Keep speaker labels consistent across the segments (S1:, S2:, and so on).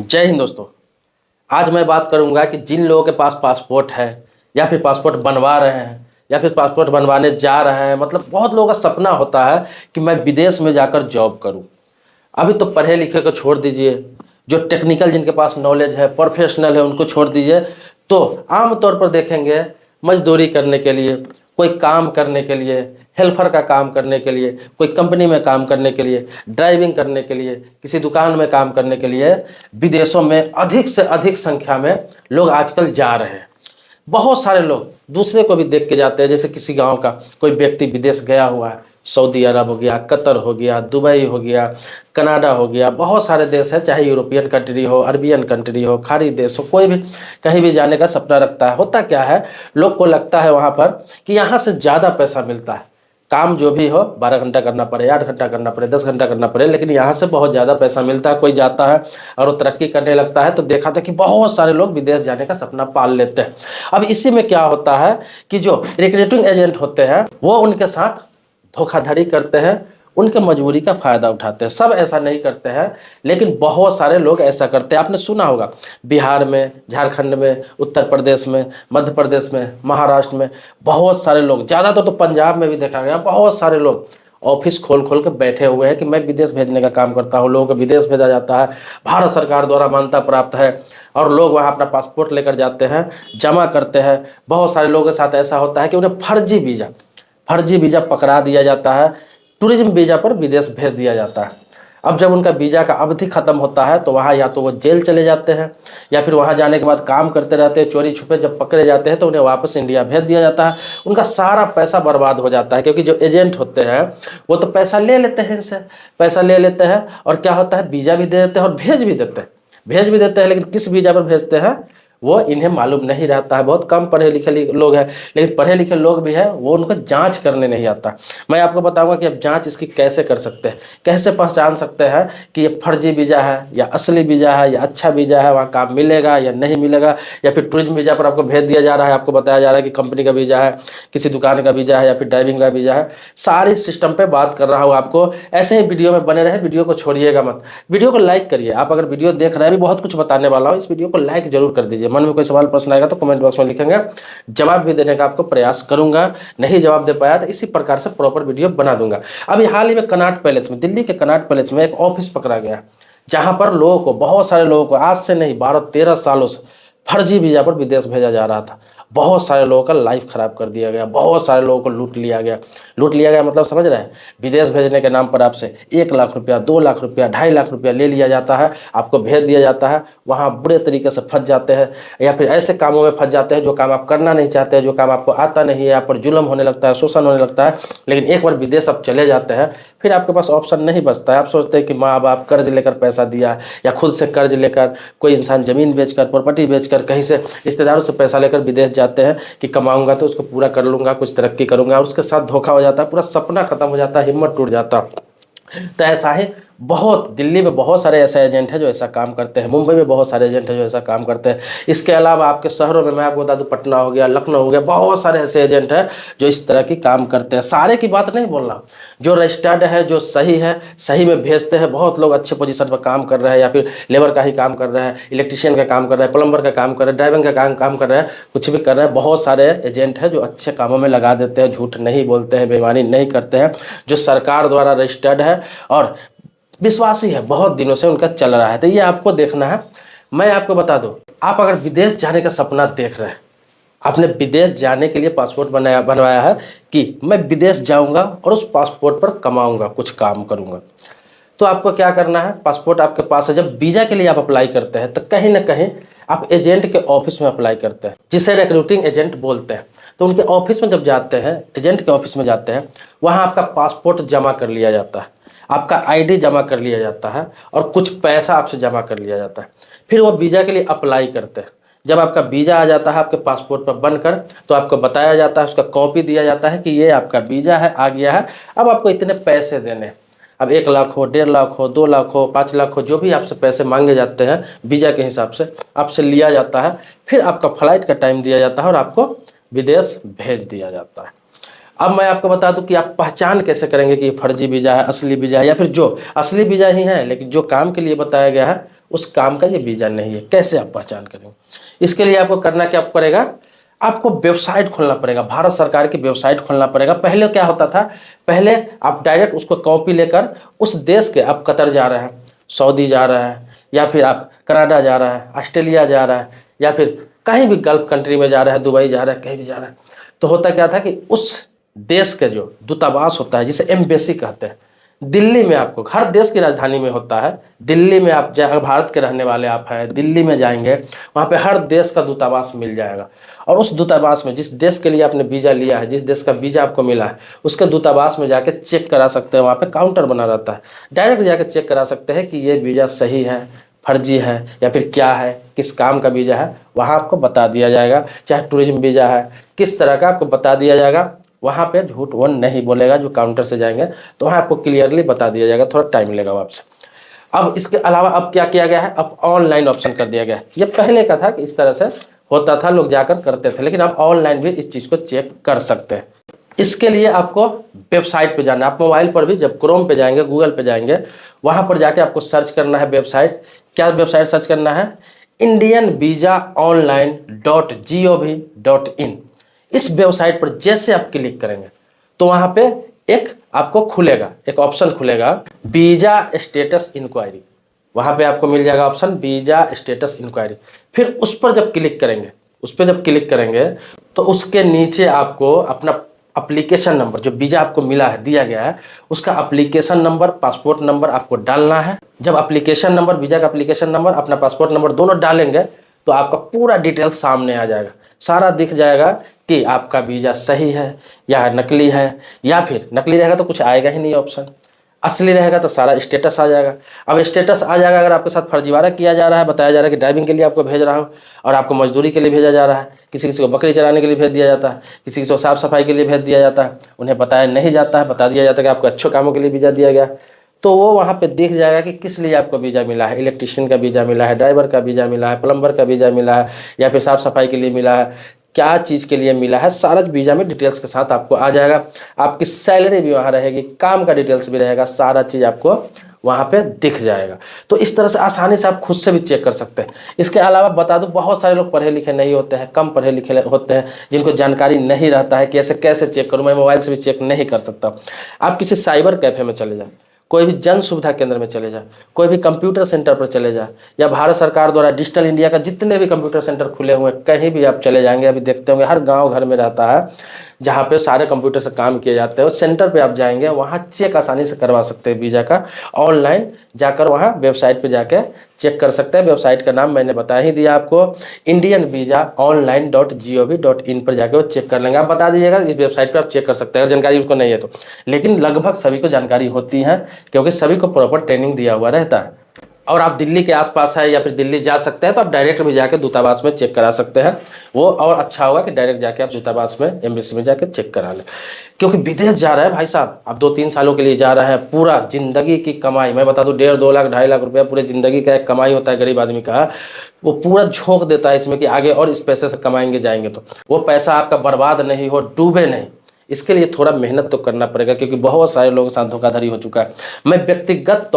S1: जय हिंद दोस्तों। आज मैं बात करूंगा कि जिन लोगों के पास पासपोर्ट है या फिर पासपोर्ट बनवा रहे हैं या फिर पासपोर्ट बनवाने जा रहे हैं, मतलब बहुत लोगों का सपना होता है कि मैं विदेश में जाकर जॉब करूं। अभी तो पढ़े लिखे को छोड़ दीजिए, जो टेक्निकल जिनके पास नॉलेज है, प्रोफेशनल है, उनको छोड़ दीजिए। तो आम तौर पर देखेंगे मजदूरी करने के लिए, कोई काम करने के लिए, हेल्पर का काम करने के लिए, कोई कंपनी में काम करने के लिए, ड्राइविंग करने के लिए, किसी दुकान में काम करने के लिए विदेशों में अधिक से अधिक संख्या में लोग आजकल जा रहे हैं। बहुत सारे लोग दूसरे को भी देख के जाते हैं। जैसे किसी गांव का कोई व्यक्ति विदेश गया हुआ है, सऊदी अरब हो गया, कतर हो गया, दुबई हो गया, कनाडा हो गया, बहुत सारे देश है, चाहे यूरोपियन कंट्री हो, अरबियन कंट्री हो, खाड़ी देश हो, कोई भी कहीं भी जाने का सपना रखता है। होता क्या है, लोग को लगता है वहाँ पर कि यहाँ से ज़्यादा पैसा मिलता है, काम जो भी हो 12 घंटा करना पड़े, 8 घंटा करना पड़े, 10 घंटा करना पड़े, लेकिन यहाँ से बहुत ज़्यादा पैसा मिलता है। कोई जाता है और वो तरक्की करने लगता है तो देखा था कि बहुत सारे लोग विदेश जाने का सपना पाल लेते हैं। अब इसी में क्या होता है कि जो रिक्रूटिंग एजेंट होते हैं वो उनके साथ धोखाधड़ी करते हैं, उनके मजबूरी का फ़ायदा उठाते हैं। सब ऐसा नहीं करते हैं, लेकिन बहुत सारे लोग ऐसा करते हैं। आपने सुना होगा बिहार में, झारखंड में, उत्तर प्रदेश में, मध्य प्रदेश में, महाराष्ट्र में बहुत सारे लोग, ज़्यादातर तो पंजाब में भी देखा गया, बहुत सारे लोग ऑफिस खोल खोल के बैठे हुए हैं कि मैं विदेश भेजने का काम करता हूँ। लोगों को विदेश भेजा जाता है, भारत सरकार द्वारा मान्यता प्राप्त है, और लोग वहाँ अपना पासपोर्ट लेकर जाते हैं, जमा करते हैं। बहुत सारे लोगों के साथ ऐसा होता है कि उन्हें फर्जी वीज़ा पकड़ा दिया जाता है, टूरिज्म वीज़ा पर विदेश भेज दिया जाता है। अब जब उनका वीज़ा का अवधि ख़त्म होता है तो वहाँ या तो वो जेल चले जाते हैं या फिर वहाँ जाने के बाद काम करते रहते हैं, चोरी छुपे जब पकड़े जाते हैं तो उन्हें वापस इंडिया भेज दिया जाता है। उनका सारा पैसा बर्बाद हो जाता है, क्योंकि जो एजेंट होते हैं वो तो पैसा ले लेते हैं, इनसे पैसा ले लेते हैं और क्या होता है, वीज़ा भी दे देते हैं और भेज भी देते हैं, लेकिन किस वीज़ा पर भेजते हैं वो इन्हें मालूम नहीं रहता है। बहुत कम पढ़े लिखे लोग हैं, लेकिन पढ़े लिखे लोग भी हैं, वो उनको जांच करने नहीं आता। मैं आपको बताऊंगा कि अब जांच इसकी कैसे कर सकते हैं, कैसे पहचान सकते हैं कि ये फर्जी वीज़ा है या असली वीज़ा है या अच्छा वीज़ा है, वहाँ काम मिलेगा या नहीं मिलेगा, या फिर टूरिज्म वीज़ा पर आपको भेज दिया जा रहा है, आपको बताया जा रहा है कि कंपनी का वीज़ा है, किसी दुकान का वीज़ा है या फिर ड्राइविंग का वीज़ा है। सारी सिस्टम पर बात कर रहा हूँ आपको। ऐसे ही वीडियो में बने रहे, वीडियो को छोड़िएगा मत, वीडियो को लाइक करिए। आप अगर वीडियो देख रहे हैं, अभी बहुत कुछ बताने वाला हूँ, इस वीडियो को लाइक जरूर कर दीजिए। मन में कोई सवाल प्रश्न आएगा तो कमेंट बॉक्स में लिखेंगे, जवाब भी देने का आपको प्रयास करूंगा। नहीं जवाब दे पाया तो इसी प्रकार से प्रॉपर वीडियो बना दूंगा। अभी हाल ही में कनॉट पैलेस में, दिल्ली के कनॉट पैलेस में एक ऑफिस पकड़ा गया, जहां पर लोगों को, बहुत सारे लोगों को, आज से नहीं 12-13 सालों से फर्जी वीजा पर विदेश भेजा जा रहा था। बहुत सारे लोगों का लाइफ खराब कर दिया गया, बहुत सारे लोगों को लूट लिया गया मतलब समझ रहे हैं। विदेश भेजने के नाम पर आपसे 1 लाख रुपया, 2 लाख रुपया, 2.5 लाख रुपया ले लिया जाता है, आपको भेज दिया जाता है। वहाँ बुरे तरीके से फंस जाते हैं या फिर ऐसे कामों में फंस जाते हैं जो काम आप करना नहीं चाहते हैं, जो काम आपको आता नहीं है, आप पर जुल्म होने लगता है, शोषण होने लगता है। लेकिन एक बार विदेश आप चले जाते हैं फिर आपके पास ऑप्शन नहीं बचता है। आप सोचते हैं कि माँ बाप कर्ज लेकर पैसा दिया, या खुद से कर्ज लेकर, कोई इंसान ज़मीन बेचकर, प्रॉपर्टी बेचकर, कहीं से रिश्तेदारों से पैसा लेकर विदेश जाते हैं कि कमाऊंगा तो उसको पूरा कर लूंगा, कुछ तरक्की करूंगा, और उसके साथ धोखा हो जाता है, पूरा सपना खत्म हो जाता है, हिम्मत टूट जाता है। तो ऐसा ही बहुत, दिल्ली में बहुत सारे ऐसे एजेंट हैं जो ऐसा काम करते हैं, मुंबई में बहुत सारे एजेंट हैं जो ऐसा काम करते हैं। इसके अलावा आपके शहरों में मैं आपको बता दूं, पटना हो गया, लखनऊ हो गया, बहुत सारे ऐसे एजेंट हैं जो इस तरह की काम करते हैं। सारे की बात नहीं बोल रहा, जो रजिस्टर्ड है, जो सही है, सही में भेजते हैं। बहुत लोग अच्छे पोजीशन पर काम कर रहे हैं, या फिर लेबर का ही काम कर रहे हैं, इलेक्ट्रिशियन का काम कर रहे हैं, प्लम्बर का काम कर रहे हैं, ड्राइविंग का काम कर रहे हैं, कुछ भी कर रहे हैं। बहुत सारे एजेंट हैं जो अच्छे कामों में लगा देते हैं, झूठ नहीं बोलते हैं, बेईमानी नहीं करते हैं, जो सरकार द्वारा रजिस्टर्ड है और विश्वासी है, बहुत दिनों से उनका चल रहा है। तो ये आपको देखना है। मैं आपको बता दूं, आप अगर विदेश जाने का सपना देख रहे हैं, आपने विदेश जाने के लिए पासपोर्ट बनवाया है कि मैं विदेश जाऊंगा और उस पासपोर्ट पर कमाऊंगा, कुछ काम करूंगा, तो आपको क्या करना है, पासपोर्ट आपके पास है, जब वीज़ा के लिए आप अप्लाई करते हैं तो कहीं ना कहीं आप एजेंट के ऑफिस में अप्लाई करते हैं, जिसे रिक्रूटिंग एजेंट बोलते हैं। तो उनके ऑफिस में जब जाते हैं, एजेंट के ऑफिस में जाते हैं, वहाँ आपका पासपोर्ट जमा कर लिया जाता है, आपका आईडी जमा कर लिया जाता है और कुछ पैसा आपसे जमा कर लिया जाता है। फिर वो वीज़ा के लिए अप्लाई करते हैं। जब आपका वीज़ा आ जाता है आपके पासपोर्ट पर बनकर, तो आपको बताया जाता है, उसका कॉपी दिया जाता है कि ये आपका वीज़ा है, आ गया है, अब आपको इतने पैसे देने हैं। अब 1 लाख हो, 1.5 लाख हो, 2 लाख हो, 5 लाख हो, जो भी आपसे पैसे मांगे जाते हैं वीज़ा के हिसाब से आपसे लिया जाता है। फिर आपका फ्लाइट का टाइम दिया जाता है और आपको विदेश भेज दिया जाता है। अब मैं आपको बता दूं कि आप पहचान कैसे करेंगे कि फर्जी वीज़ा है, असली वीज़ा है, या फिर जो असली वीज़ा ही है लेकिन जो काम के लिए बताया गया है उस काम का ये वीज़ा नहीं है। कैसे आप पहचान करेंगे? इसके लिए आपको करना क्या पड़ेगा, आपको वेबसाइट खोलना पड़ेगा, भारत सरकार की वेबसाइट खोलना पड़ेगा। पहले क्या होता था, पहले आप डायरेक्ट उसको कॉपी लेकर उस देश के, आप कतर जा रहे हैं, सऊदी जा रहे हैं, या फिर आप कनाडा जा रहा है, ऑस्ट्रेलिया जा रहा है, या फिर कहीं भी गल्फ कंट्री में जा रहा है, दुबई जा रहा है, कहीं भी जा रहा है, तो होता क्या था कि उस देश के जो दूतावास होता है, जिसे एम्बेसी कहते हैं, दिल्ली में, आपको हर देश की राजधानी में होता है, दिल्ली में आप जहाँ भारत के रहने वाले आप हैं, दिल्ली में जाएंगे, वहाँ पे हर देश का दूतावास मिल जाएगा। और उस दूतावास में जिस देश के लिए आपने वीज़ा लिया है, जिस देश का वीज़ा आपको मिला है, उसके दूतावास में जाके चेक करा सकते हैं। वहाँ पे काउंटर बना रहता है, डायरेक्ट जाके चेक करा सकते हैं कि ये वीज़ा सही है, फर्जी है, या फिर क्या है, किस काम का वीज़ा है, वहाँ आपको बता दिया जाएगा। चाहे टूरिज्म वीज़ा है, किस तरह का, आपको बता दिया जाएगा। वहाँ पे झूठ वो नहीं बोलेगा, जो काउंटर से जाएंगे तो वहाँ आपको क्लियरली बता दिया जाएगा। थोड़ा टाइम लेगा आपसे। अब इसके अलावा अब क्या किया गया है, अब ऑनलाइन ऑप्शन कर दिया गया है। ये पहले का था कि इस तरह से होता था, लोग जाकर करते थे, लेकिन अब ऑनलाइन भी इस चीज़ को चेक कर सकते हैं। इसके लिए आपको वेबसाइट पे जाना है। आप मोबाइल पर भी जब क्रोम पे जाएंगे, गूगल पे जाएंगे, वहाँ पर जाके आपको सर्च करना है वेबसाइट। क्या वेबसाइट सर्च करना है, indianvisaonline.gov.in। इस वेबसाइट पर जैसे आप क्लिक करेंगे तो वहाँ पे एक आपको खुलेगा, एक ऑप्शन खुलेगा, वीज़ा स्टेटस इंक्वायरी। वहाँ पे आपको मिल जाएगा ऑप्शन वीज़ा स्टेटस इंक्वायरी। फिर उस पर जब क्लिक करेंगे, उस पर जब क्लिक करेंगे तो उसके नीचे आपको अपना एप्लीकेशन नंबर, जो वीज़ा आपको मिला है, दिया गया है, उसका एप्लीकेशन नंबर, पासपोर्ट नंबर आपको डालना है। जब एप्लीकेशन नंबर, वीज़ा का एप्लीकेशन नंबर, अपना पासपोर्ट नंबर दोनों डालेंगे तो आपका पूरा डिटेल सामने आ जाएगा, सारा दिख जाएगा कि आपका वीज़ा सही है या नकली है। या फिर नकली रहेगा तो कुछ आएगा ही नहीं ऑप्शन, असली रहेगा तो सारा स्टेटस आ जाएगा। अब स्टेटस आ जाएगा अगर आपके साथ फर्जीवाड़ा किया जा रहा है, बताया जा रहा है कि ड्राइविंग के लिए आपको भेज रहा हो और आपको मजदूरी के लिए भेजा जा रहा है, किसी किसी को बकरी चराने के लिए भेज दिया जाता है, किसी किसी को साफ़ सफाई के लिए भेज दिया जाता है, उन्हें बताया नहीं जाता है, बता दिया जाता है कि आपको अच्छे कामों के लिए वीज़ा दिया गया, तो वो वहाँ पे दिख जाएगा कि किस लिए आपको वीज़ा मिला है। इलेक्ट्रिशियन का वीज़ा मिला है, ड्राइवर का वीज़ा मिला है, प्लम्बर का वीज़ा मिला है, या फिर साफ़ सफाई के लिए मिला है, क्या चीज़ के लिए मिला है, सारा वीज़ा में डिटेल्स के साथ आपको आ जाएगा। आपकी सैलरी भी वहाँ रहेगी, काम का डिटेल्स भी रहेगा, सारा चीज़ आपको वहाँ पे दिख जाएगा। तो इस तरह से आसानी से आप खुद से भी चेक कर सकते हैं। इसके अलावा बता दूं, बहुत सारे लोग पढ़े लिखे नहीं होते हैं, कम पढ़े लिखे होते हैं, जिनको जानकारी नहीं रहता है कि ऐसे कैसे चेक करूँ, मैं मोबाइल से भी चेक नहीं कर सकता। आप किसी साइबर कैफ़े में चले जाएँ, कोई भी जन सुविधा केंद्र में चले जाए, कोई भी कंप्यूटर सेंटर पर चले जाए, या भारत सरकार द्वारा डिजिटल इंडिया का जितने भी कंप्यूटर सेंटर खुले हुए हैं, कहीं भी आप चले जाएंगे, अभी देखते होंगे हर गांव घर में रहता है जहां पे सारे कंप्यूटर से काम किए जाते हैं। उस सेंटर पे आप जाएंगे, वहां चेक आसानी से करवा सकते हैं वीज़ा का। ऑनलाइन जाकर वहां वेबसाइट पे जाके चेक कर सकते हैं। वेबसाइट का नाम मैंने बता ही दिया आपको, indianvisaonline.gov.in पर जाकर वो चेक कर लेंगे। आप बता दीजिएगा इस वेबसाइट पर आप चेक कर सकते हैं अगर जानकारी उसको नहीं है तो, लेकिन लगभग सभी को जानकारी होती है क्योंकि सभी को प्रॉपर ट्रेनिंग दिया हुआ रहता है। और आप दिल्ली के आसपास है या फिर दिल्ली जा सकते हैं तो आप डायरेक्ट भी जाकर दूतावास में चेक करा सकते हैं। वो और अच्छा होगा कि डायरेक्ट जाके आप दूतावास में, एम्बेसी में जाकर चेक करा लें, क्योंकि विदेश जा रहे हैं भाई साहब, आप 2-3 सालों के लिए जा रहे हैं, पूरा जिंदगी की कमाई, मैं बता दूं 1.5-2 लाख 2.5 लाख रुपया पूरी जिंदगी का एक कमाई होता है गरीब आदमी का, वो पूरा झोंक देता है इसमें कि आगे और इस पैसे से कमाएंगे जाएंगे, तो वो पैसा आपका बर्बाद नहीं हो, डूबे नहीं, इसके लिए थोड़ा मेहनत तो करना पड़ेगा, क्योंकि बहुत सारे लोगों के साथ धोखाधड़ी हो चुका है। मैं व्यक्तिगत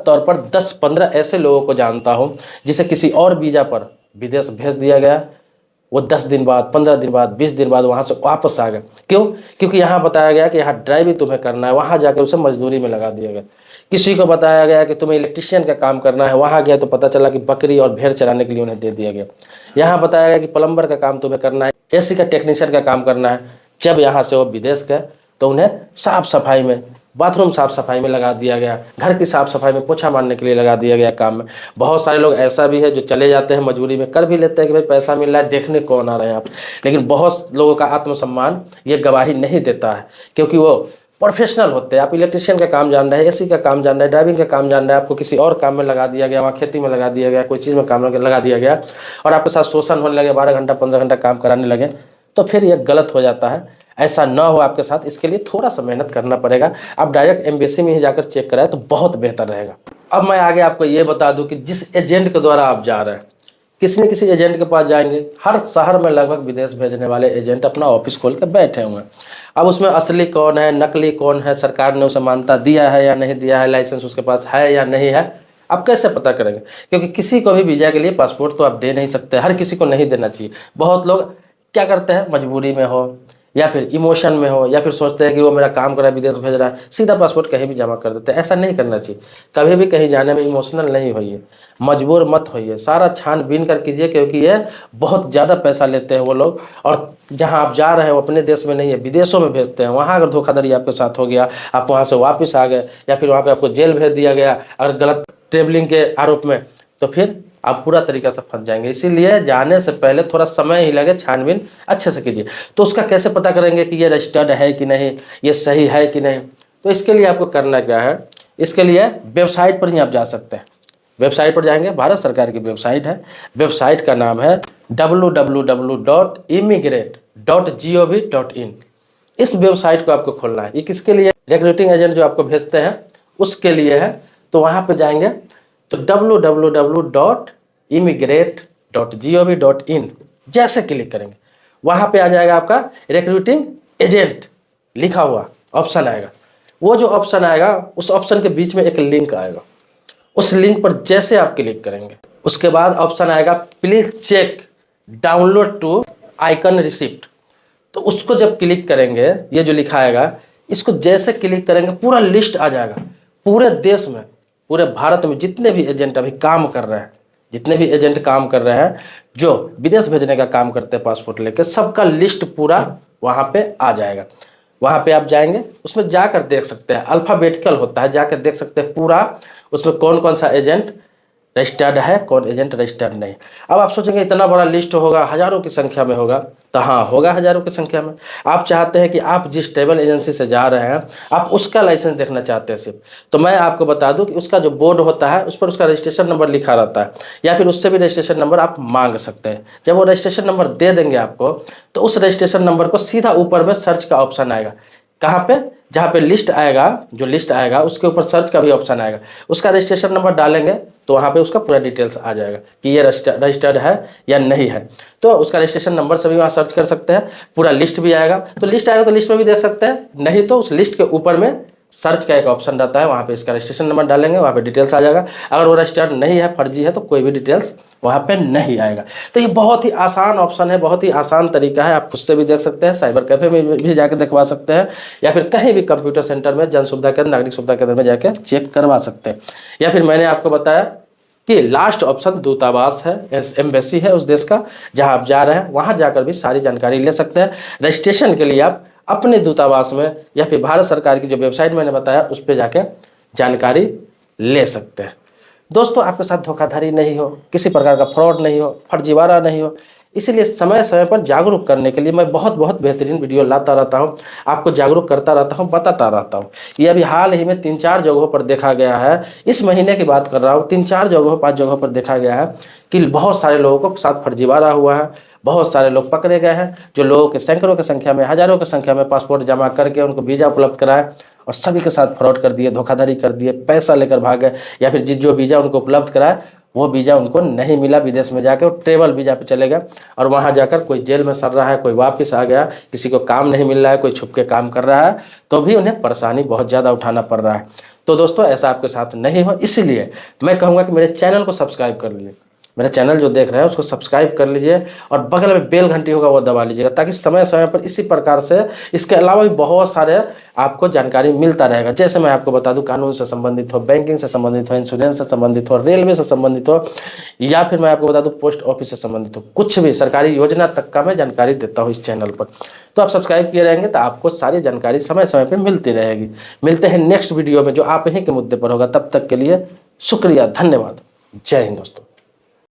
S1: तौर पर 10-15 ऐसे लोगों को जानता हूं जिसे किसी और वीज़ा पर विदेश भेज दिया गया, वो 10 दिन बाद, 15 दिन बाद, 20 दिन बाद वहां से वापस आ गए। क्यों? क्योंकि यहाँ बताया गया कि यहाँ ड्राइविंग तुम्हें करना है, वहां जाकर उसे मजदूरी में लगा दिया गया। किसी को बताया गया कि तुम्हें इलेक्ट्रिशियन का काम करना है, वहां गया तो पता चला कि बकरी और भेड़ चराने के लिए उन्हें दे दिया गया। यहाँ बताया गया कि प्लम्बर का काम तुम्हें करना है, एसी का टेक्नीशियन का काम करना है, जब यहाँ से वो विदेश गए तो उन्हें साफ सफाई में, बाथरूम साफ सफाई में लगा दिया गया, घर की साफ सफाई में, पोछा मारने के लिए लगा दिया गया काम में। बहुत सारे लोग ऐसा भी है जो चले जाते हैं मजबूरी में, कर भी लेते हैं कि भाई पैसा मिल रहा है, देखने कौन आ रहे हैं आप, लेकिन बहुत लोगों का आत्मसम्मान ये गवाही नहीं देता है, क्योंकि वो प्रोफेशनल होते हैं। आप इलेक्ट्रिशियन का काम जान रहे हैं, एसी का काम जान रहे हैं, ड्राइविंग का काम जान रहे हैं, आपको किसी और काम में लगा दिया गया, वहाँ खेती में लगा दिया गया, कोई चीज़ में काम लगा दिया गया, और आपके साथ शोषण होने लगे, 12 घंटा 15 घंटा काम कराने लगे, तो फिर यह गलत हो जाता है। ऐसा ना हो आपके साथ, इसके लिए थोड़ा सा मेहनत करना पड़ेगा। आप डायरेक्ट एम्बेसी में ही जाकर चेक कराएं तो बहुत बेहतर रहेगा। अब मैं आगे आपको ये बता दूं कि जिस एजेंट के द्वारा आप जा रहे हैं, किसी न किसी एजेंट के पास जाएंगे। हर शहर में लगभग विदेश भेजने वाले एजेंट अपना ऑफिस खोल के बैठे हुए हैं। अब उसमें असली कौन है, नकली कौन है, सरकार ने उसे मान्यता दिया है या नहीं दिया है, लाइसेंस उसके पास है या नहीं है, आप कैसे पता करेंगे? क्योंकि किसी को भी वीज़ा के लिए पासपोर्ट तो आप दे नहीं सकते, हर किसी को नहीं देना चाहिए। बहुत लोग क्या करते हैं, मजबूरी में हो या फिर इमोशन में हो या फिर सोचते हैं कि वो मेरा काम कर रहा है, विदेश भेज रहा है, सीधा पासपोर्ट कहीं भी जमा कर देते हैं। ऐसा नहीं करना चाहिए। कभी भी कहीं जाने में इमोशनल नहीं होइए, मजबूर मत होइए, सारा छानबीन कर कीजिए, क्योंकि ये बहुत ज़्यादा पैसा लेते हैं वो लोग। और जहाँ आप जा रहे हैं वो अपने देश में नहीं है, विदेशों में भेजते हैं। वहाँ अगर धोखाधड़ी आपके साथ हो गया, आप वहाँ से वापस आ गए या फिर वहाँ पर आपको जेल भेज दिया गया अगर गलत ट्रेवलिंग के आरोप में, तो फिर आप पूरा तरीका से फंस जाएंगे। इसीलिए जाने से पहले थोड़ा समय ही लगे, छानबीन अच्छे से कीजिए। तो उसका कैसे पता करेंगे कि ये रजिस्टर्ड है कि नहीं, ये सही है कि नहीं? तो इसके लिए आपको करना क्या है, इसके लिए वेबसाइट पर ही आप जा सकते हैं। वेबसाइट पर जाएंगे, भारत सरकार की वेबसाइट है, वेबसाइट का नाम है www.immigrate.gov.in। इस वेबसाइट को आपको खोलना है। ये किसके लिए? रिक्रूटिंग एजेंट जो आपको भेजते हैं उसके लिए है। तो वहाँ पे जाएंगे तो www.immigrate.gov.in जैसे क्लिक करेंगे, वहाँ पे आ जाएगा आपका रिक्रूटिंग एजेंट लिखा हुआ ऑप्शन आएगा। वो जो ऑप्शन आएगा उस ऑप्शन के बीच में एक लिंक आएगा, उस लिंक पर जैसे आप क्लिक करेंगे उसके बाद ऑप्शन आएगा please check download to icon receipt. तो उसको जब क्लिक करेंगे, ये जो लिखा आएगा, इसको जैसे क्लिक करेंगे पूरा लिस्ट आ जाएगा। पूरे देश में, पूरे भारत में जितने भी एजेंट अभी काम कर रहे हैं, जितने भी एजेंट काम कर रहे हैं जो विदेश भेजने का काम करते हैं पासपोर्ट लेकर, सबका लिस्ट पूरा वहाँ पे आ जाएगा। वहाँ पे आप जाएंगे, उसमें जाकर देख सकते हैं, अल्फ़ाबेटिकल होता है, जाकर देख सकते हैं पूरा उसमें कौन कौन सा एजेंट रजिस्टर्ड है, कौन एजेंट रजिस्टर्ड नहीं। अब आप सोचेंगे इतना बड़ा लिस्ट होगा, हज़ारों की संख्या में होगा, तो हाँ होगा हज़ारों की संख्या में। आप चाहते हैं कि आप जिस ट्रैवल एजेंसी से जा रहे हैं आप उसका लाइसेंस देखना चाहते हैं सिर्फ, तो मैं आपको बता दूं कि उसका जो बोर्ड होता है उस पर उसका रजिस्ट्रेशन नंबर लिखा रहता है, या फिर उससे भी रजिस्ट्रेशन नंबर आप मांग सकते हैं। जब वो रजिस्ट्रेशन नंबर दे देंगे आपको, तो उस रजिस्ट्रेशन नंबर को सीधा ऊपर में सर्च का ऑप्शन आएगा। कहाँ पे? जहाँ पे लिस्ट आएगा, जो लिस्ट आएगा उसके ऊपर सर्च का भी ऑप्शन आएगा। उसका रजिस्ट्रेशन नंबर डालेंगे तो वहाँ पे उसका पूरा डिटेल्स आ जाएगा कि ये रजिस्टर्ड है या नहीं है। तो उसका रजिस्ट्रेशन नंबर से भी वहाँ सर्च कर सकते हैं, पूरा लिस्ट भी आएगा। तो लिस्ट आएगा तो लिस्ट में भी देख सकते हैं, नहीं तो उस लिस्ट के ऊपर में सर्च का एक ऑप्शन रहता है, वहाँ पे इसका रजिस्ट्रेशन नंबर डालेंगे, वहाँ पे डिटेल्स आ जाएगा। अगर वो रजिस्टर्ड नहीं है, फर्जी है, तो कोई भी डिटेल्स वहाँ पे नहीं आएगा। तो ये बहुत ही आसान ऑप्शन है, बहुत ही आसान तरीका है। आप खुद से भी देख सकते हैं, साइबर कैफे में भी जाकर दिखवा सकते हैं, या फिर कहीं भी कंप्यूटर सेंटर में, जन सुविधा केंद्र, नागरिक सुविधा केंद्र में जाकर चेक करवा सकते हैं। या फिर मैंने आपको बताया कि लास्ट ऑप्शन दूतावास है, एम्बेसी है उस देश का जहाँ आप जा रहे हैं, वहाँ जाकर भी सारी जानकारी ले सकते हैं। रजिस्ट्रेशन के लिए आप अपने दूतावास में या फिर भारत सरकार की जो वेबसाइट मैंने बताया उस पर जाकर जानकारी ले सकते हैं। दोस्तों, आपके साथ धोखाधड़ी नहीं हो, किसी प्रकार का फ्रॉड नहीं हो, फर्जीवाड़ा नहीं हो, इसीलिए समय समय पर जागरूक करने के लिए मैं बहुत बेहतरीन वीडियो लाता रहता हूं, आपको जागरूक करता रहता हूं, बताता रहता हूं। ये अभी हाल ही में 3-4 जगहों पर देखा गया है, इस महीने की बात कर रहा हूं, 3-4 जगहों 5 जगहों पर देखा गया है कि बहुत सारे लोगों के साथ फर्जीवाड़ा हुआ है। बहुत सारे लोग पकड़े गए हैं, जो लोगों के सैकड़ों की संख्या में, हज़ारों की संख्या में पासपोर्ट जमा करके उनको वीज़ा उपलब्ध कराए और सभी के साथ फ्रॉड कर दिए, धोखाधड़ी कर दिए, पैसा लेकर भागे, या फिर जो वीज़ा उनको उपलब्ध कराए वो वीज़ा उनको नहीं मिला, विदेश में जाकर वो ट्रेवल वीज़ा पे चले गए और वहाँ जाकर कोई जेल में सड़ रहा है, कोई वापस आ गया, किसी को काम नहीं मिल रहा है, कोई छुप के काम कर रहा है, तो भी उन्हें परेशानी बहुत ज़्यादा उठाना पड़ रहा है। तो दोस्तों, ऐसा आपके साथ नहीं हो, इसीलिए मैं कहूँगा कि मेरे चैनल को सब्सक्राइब कर लीजिए, मेरा चैनल जो देख रहे हैं उसको सब्सक्राइब कर लीजिए और बगल में बेल घंटी होगा वो दबा लीजिएगा, ताकि समय समय पर इसी प्रकार से, इसके अलावा भी बहुत सारे आपको जानकारी मिलता रहेगा। जैसे मैं आपको बता दूं, कानून से संबंधित हो, बैंकिंग से संबंधित हो, इंश्योरेंस से संबंधित हो, रेलवे से संबंधित हो, या फिर मैं आपको बता दूं पोस्ट ऑफिस से संबंधित हो, कुछ भी सरकारी योजना तक का मैं जानकारी देता हूँ इस चैनल पर। तो आप सब्सक्राइब किए रहेंगे तो आपको सारी जानकारी समय समय पर मिलती रहेगी। मिलते हैं नेक्स्ट वीडियो में जो आप ही के मुद्दे पर होगा। तब तक के लिए शुक्रिया, धन्यवाद, जय हिंद दोस्तों।